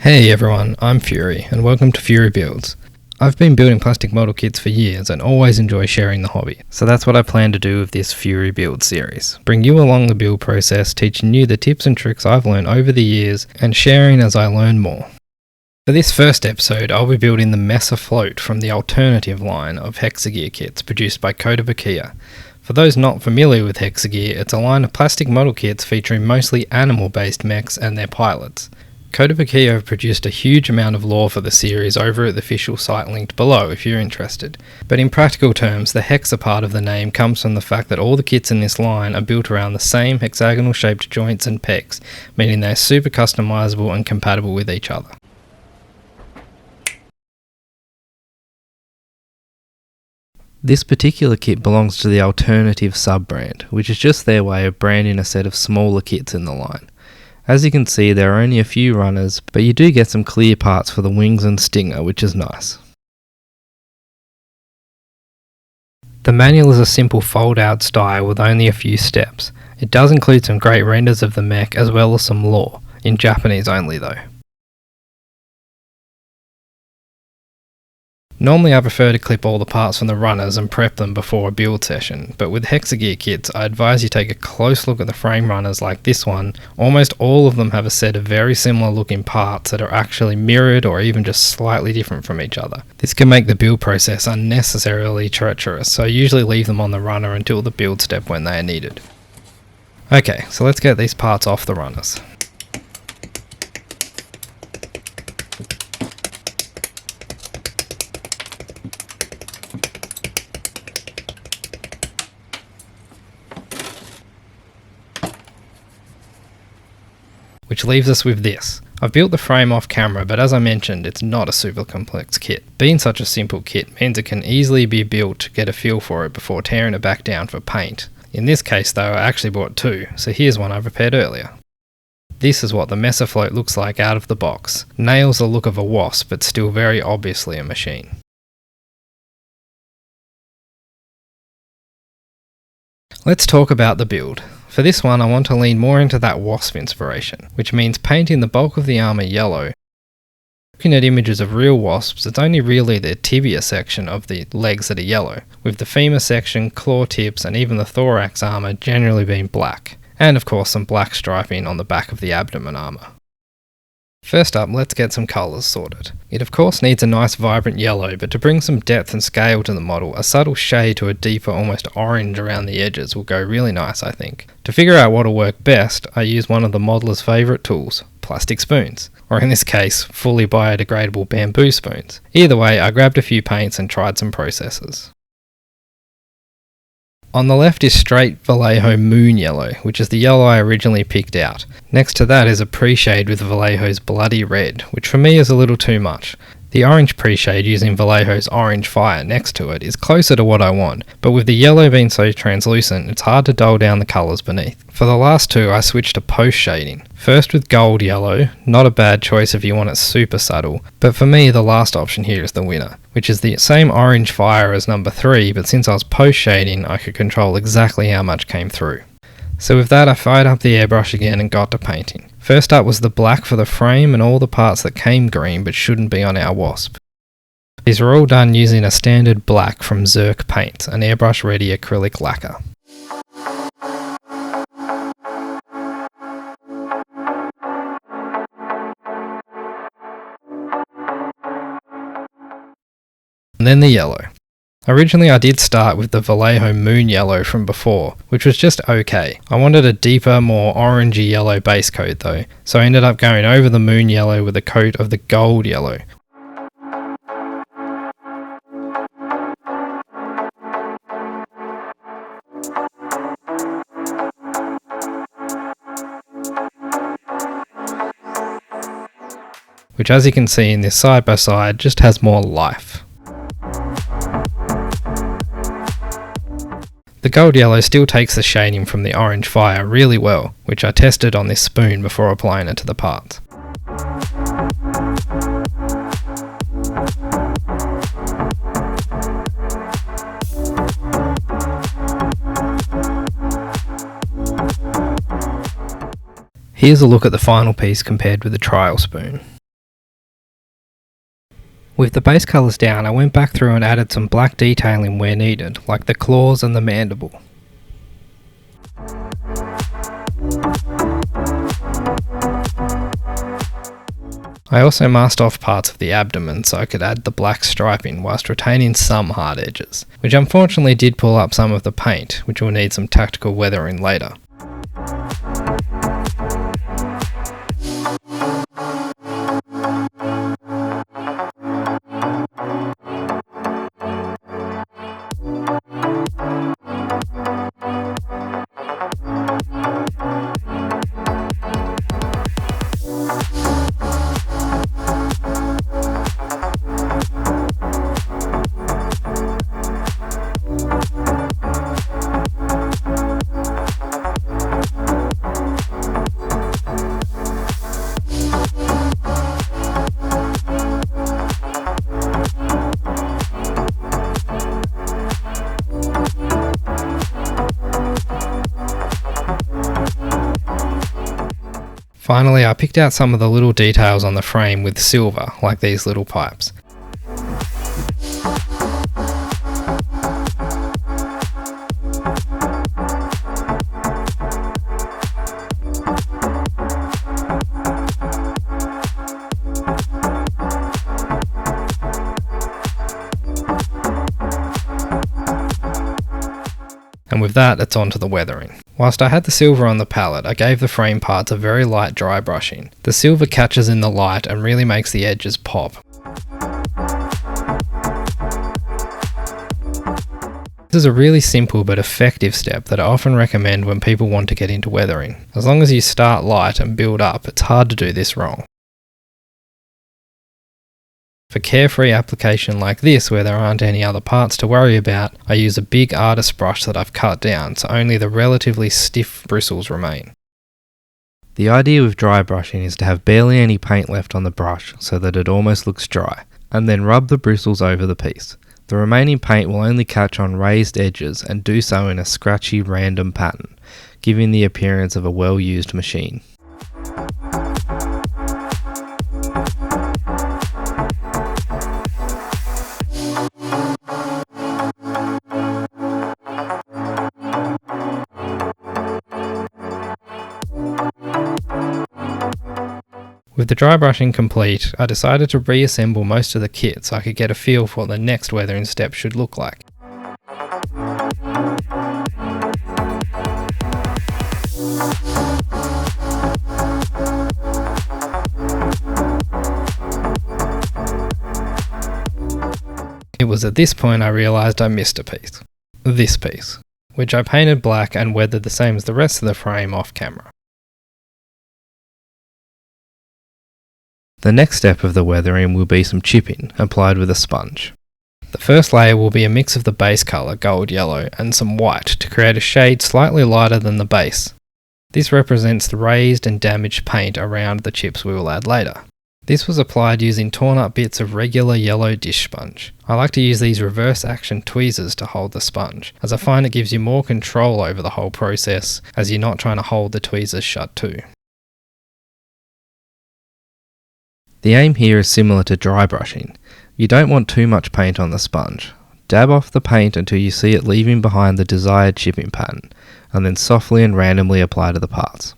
Hey everyone, I'm Fury, and welcome to Fury Builds. I've been building plastic model kits for years and always enjoy sharing the hobby, so that's what I plan to do with this Fury Build series. Bring you along the build process, teaching you the tips and tricks I've learned over the years, and sharing as I learn more. For this first episode, I'll be building the Messer Float from the alternative line of Hexa Gear kits produced by Drybrushing. For those not familiar with Hexa Gear, it's a line of plastic model kits featuring mostly animal-based mechs and their pilots. Drybrushing have produced a huge amount of lore for the series over at the official site linked below if you're interested. But in practical terms, the Hexa part of the name comes from the fact that all the kits in this line are built around the same hexagonal shaped joints and pegs, meaning they're super customizable and compatible with each other. This particular kit belongs to the alternative sub-brand, which is just their way of branding a set of smaller kits in the line. As you can see, there are only a few runners, but you do get some clear parts for the wings and stinger, which is nice. The manual is a simple fold-out style with only a few steps. It does include some great renders of the mech as well as some lore, in Japanese only though. Normally I prefer to clip all the parts from the runners and prep them before a build session, but with Hexa Gear kits I advise you take a close look at the frame runners like this one. Almost all of them have a set of very similar looking parts that are actually mirrored or even just slightly different from each other. This can make the build process unnecessarily treacherous, so I usually leave them on the runner until the build step when they are needed. Okay, so let's get these parts off the runners. Which leaves us with this. I've built the frame off camera, but as I mentioned, it's not a super complex kit. Being such a simple kit means it can easily be built to get a feel for it before tearing it back down for paint. In this case though, I actually bought two, so here's one I prepared earlier. This is what the Messer Float looks like out of the box. Nails the look of a wasp, but still very obviously a machine. Let's talk about the build. For this one I want to lean more into that wasp inspiration, which means painting the bulk of the armour yellow. Looking at images of real wasps, it's only really the tibia section of the legs that are yellow, with the femur section, claw tips and even the thorax armour generally being black, and of course some black striping on the back of the abdomen armour. First up, let's get some colours sorted. It of course needs a nice vibrant yellow, but to bring some depth and scale to the model, a subtle shade to a deeper almost orange around the edges will go really nice I think. To figure out what'll work best, I use one of the modeller's favourite tools, plastic spoons, or in this case, fully biodegradable bamboo spoons. Either way, I grabbed a few paints and tried some processes. On the left is straight Vallejo Moon Yellow, which is the yellow I originally picked out. Next to that is a pre-shade with Vallejo's Bloody Red, which for me is a little too much. The orange pre-shade using Vallejo's Orange Fire next to it is closer to what I want, but with the yellow being so translucent, it's hard to dull down the colours beneath. For the last two, I switched to post shading. First with gold yellow, not a bad choice if you want it super subtle, but for me the last option here is the winner, which is the same Orange Fire as number 3, but since I was post shading, I could control exactly how much came through. So with that I fired up the airbrush again and got to painting. First up was the black for the frame and all the parts that came green but shouldn't be on our wasp. These are all done using a standard black from Zerk Paints, an airbrush ready acrylic lacquer. And then the yellow. Originally I did start with the Vallejo Moon Yellow from before, which was just okay. I wanted a deeper, more orangey yellow base coat though, so I ended up going over the Moon Yellow with a coat of the Gold Yellow. Which as you can see in this side by side just has more life. The gold yellow still takes the shading from the Orange Fire really well, which I tested on this spoon before applying it to the parts. Here's a look at the final piece compared with the trial spoon. With the base colours down, I went back through and added some black detailing where needed, like the claws and the mandible. I also masked off parts of the abdomen so I could add the black striping whilst retaining some hard edges, which unfortunately did pull up some of the paint, which will need some tactical weathering later. Finally, I picked out some of the little details on the frame with silver, like these little pipes. And with that, it's on to the weathering. Whilst I had the silver on the palette, I gave the frame parts a very light dry brushing. The silver catches in the light and really makes the edges pop. This is a really simple but effective step that I often recommend when people want to get into weathering. As long as you start light and build up, it's hard to do this wrong. For carefree application like this, where there aren't any other parts to worry about, I use a big artist brush that I've cut down so only the relatively stiff bristles remain. The idea with dry brushing is to have barely any paint left on the brush so that it almost looks dry, and then rub the bristles over the piece. The remaining paint will only catch on raised edges and do so in a scratchy random pattern, giving the appearance of a well-used machine. With the dry brushing complete, I decided to reassemble most of the kit so I could get a feel for what the next weathering step should look like. It was at this point I realised I missed a piece. This piece, which I painted black and weathered the same as the rest of the frame off camera. The next step of the weathering will be some chipping, applied with a sponge. The first layer will be a mix of the base colour, gold yellow, and some white to create a shade slightly lighter than the base. This represents the raised and damaged paint around the chips we will add later. This was applied using torn up bits of regular yellow dish sponge. I like to use these reverse action tweezers to hold the sponge, as I find it gives you more control over the whole process, as you're not trying to hold the tweezers shut too. The aim here is similar to dry brushing. You don't want too much paint on the sponge. Dab off the paint until you see it leaving behind the desired chipping pattern, and then softly and randomly apply to the parts.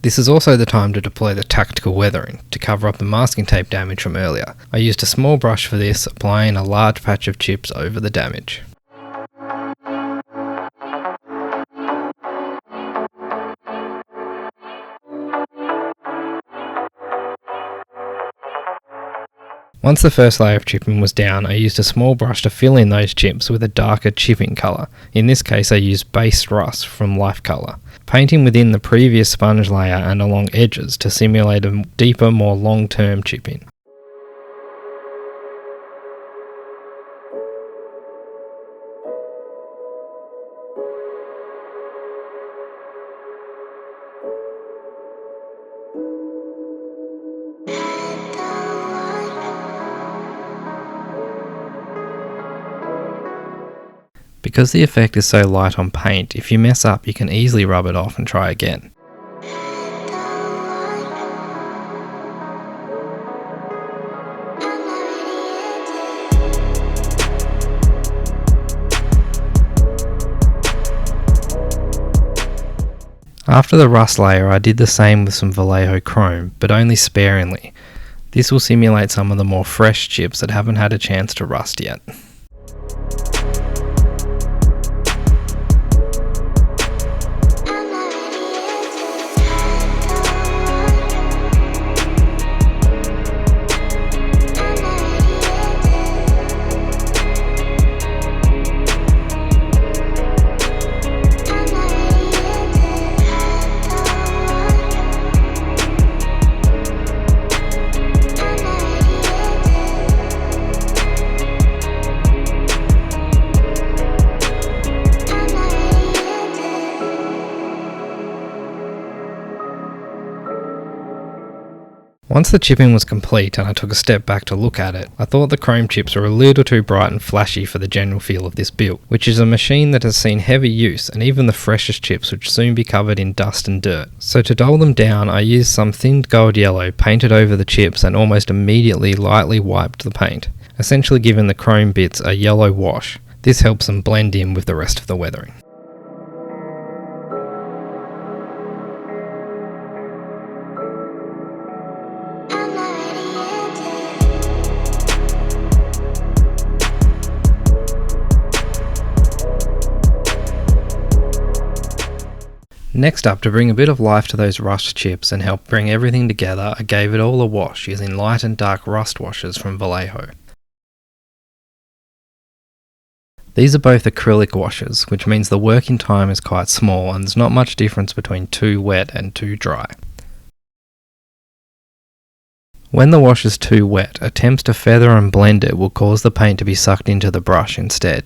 This is also the time to deploy the tactical weathering to cover up the masking tape damage from earlier. I used a small brush for this, applying a large patch of chips over the damage. Once the first layer of chipping was down, I used a small brush to fill in those chips with a darker chipping colour. In this case I used Base Rust from Life Colour, painting within the previous sponge layer and along edges to simulate a deeper, more long-term chipping. Because the effect is so light on paint, if you mess up you can easily rub it off and try again. After the rust layer I did the same with some Vallejo chrome, but only sparingly. This will simulate some of the more fresh chips that haven't had a chance to rust yet. Once the chipping was complete and I took a step back to look at it, I thought the chrome chips were a little too bright and flashy for the general feel of this build, which is a machine that has seen heavy use, and even the freshest chips would soon be covered in dust and dirt. So to dull them down I used some thinned gold yellow painted over the chips and almost immediately lightly wiped the paint, essentially giving the chrome bits a yellow wash. This helps them blend in with the rest of the weathering. Next up, to bring a bit of life to those rust chips and help bring everything together, I gave it all a wash using light and dark rust washes from Vallejo. These are both acrylic washes, which means the working time is quite small and there's not much difference between too wet and too dry. When the wash is too wet, attempts to feather and blend it will cause the paint to be sucked into the brush instead.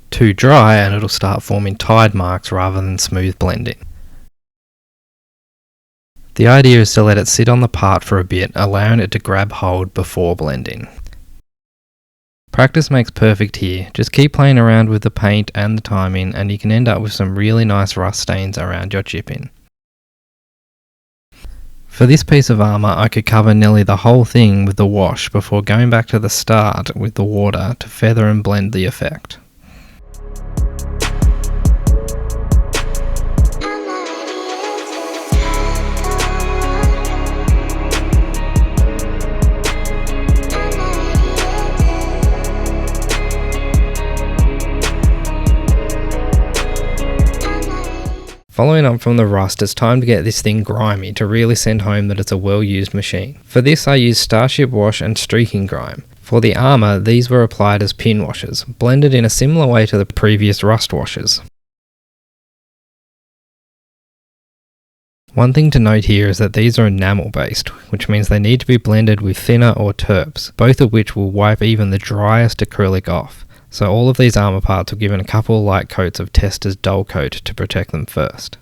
Too dry and it'll start forming tide marks rather than smooth blending. The idea is to let it sit on the part for a bit, allowing it to grab hold before blending. Practice makes perfect here. Just keep playing around with the paint and the timing and you can end up with some really nice rust stains around your chipping. For this piece of armour I could cover nearly the whole thing with the wash before going back to the start with the water to feather and blend the effect. Following on from the rust, it's time to get this thing grimy to really send home that it's a well-used machine. For this I used Starship Wash and Streaking Grime. For the armour, these were applied as pin washes, blended in a similar way to the previous rust washes. One thing to note here is that these are enamel based, which means they need to be blended with thinner or terps, both of which will wipe even the driest acrylic off. So all of these armour parts were given a couple of light coats of Tester's Dull Coat to protect them first.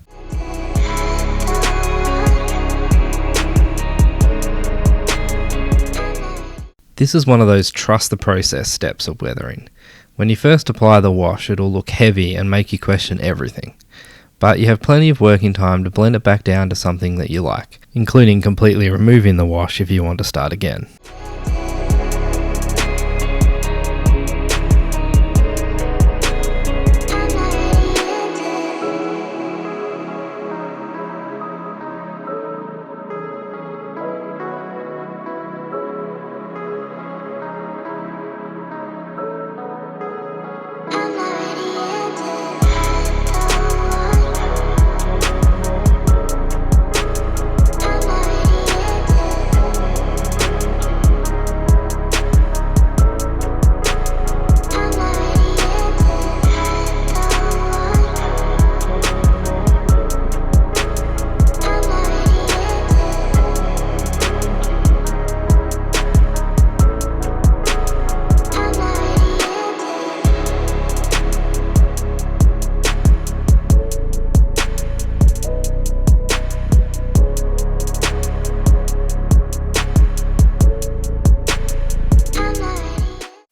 This is one of those trust the process steps of weathering. When you first apply the wash, it'll look heavy and make you question everything. But you have plenty of working time to blend it back down to something that you like, including completely removing the wash if you want to start again.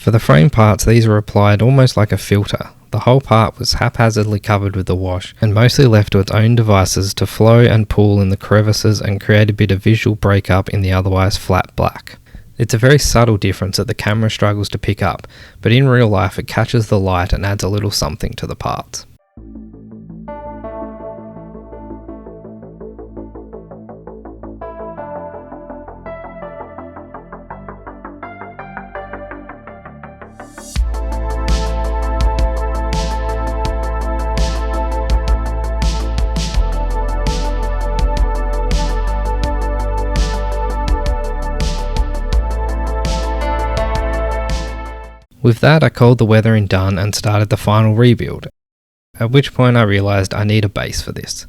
For the frame parts, these were applied almost like a filter. The whole part was haphazardly covered with the wash and mostly left to its own devices to flow and pool in the crevices and create a bit of visual breakup in the otherwise flat black. It's a very subtle difference that the camera struggles to pick up, but in real life it catches the light and adds a little something to the parts. With that, I called the weathering done and started the final rebuild, at which point I realised I need a base for this.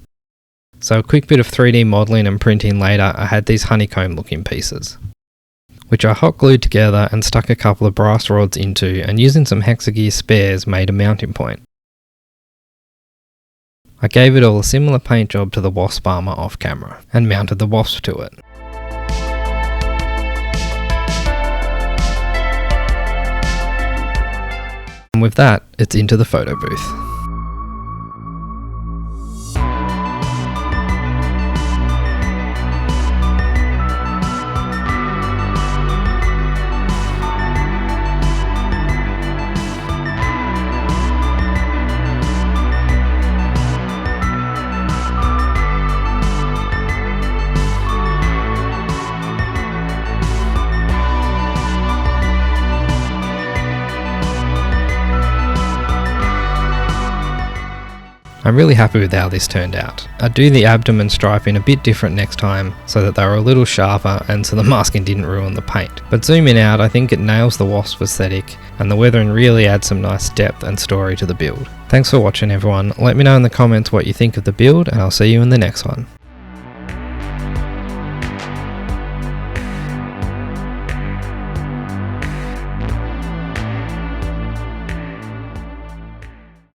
So a quick bit of 3D modelling and printing later, I had these honeycomb looking pieces, which I hot glued together and stuck a couple of brass rods into, and using some Hexa Gear spares made a mounting point. I gave it all a similar paint job to the Wasp armour off camera, and mounted the Wasp to it. And with that, it's into the photo booth. I'm really happy with how this turned out. I'd do the abdomen striping a bit different next time so that they were a little sharper and so the masking didn't ruin the paint. But zooming out, I think it nails the Wasp aesthetic, and the weathering really adds some nice depth and story to the build. Thanks for watching everyone. Let me know in the comments what you think of the build, and I'll see you in the next one.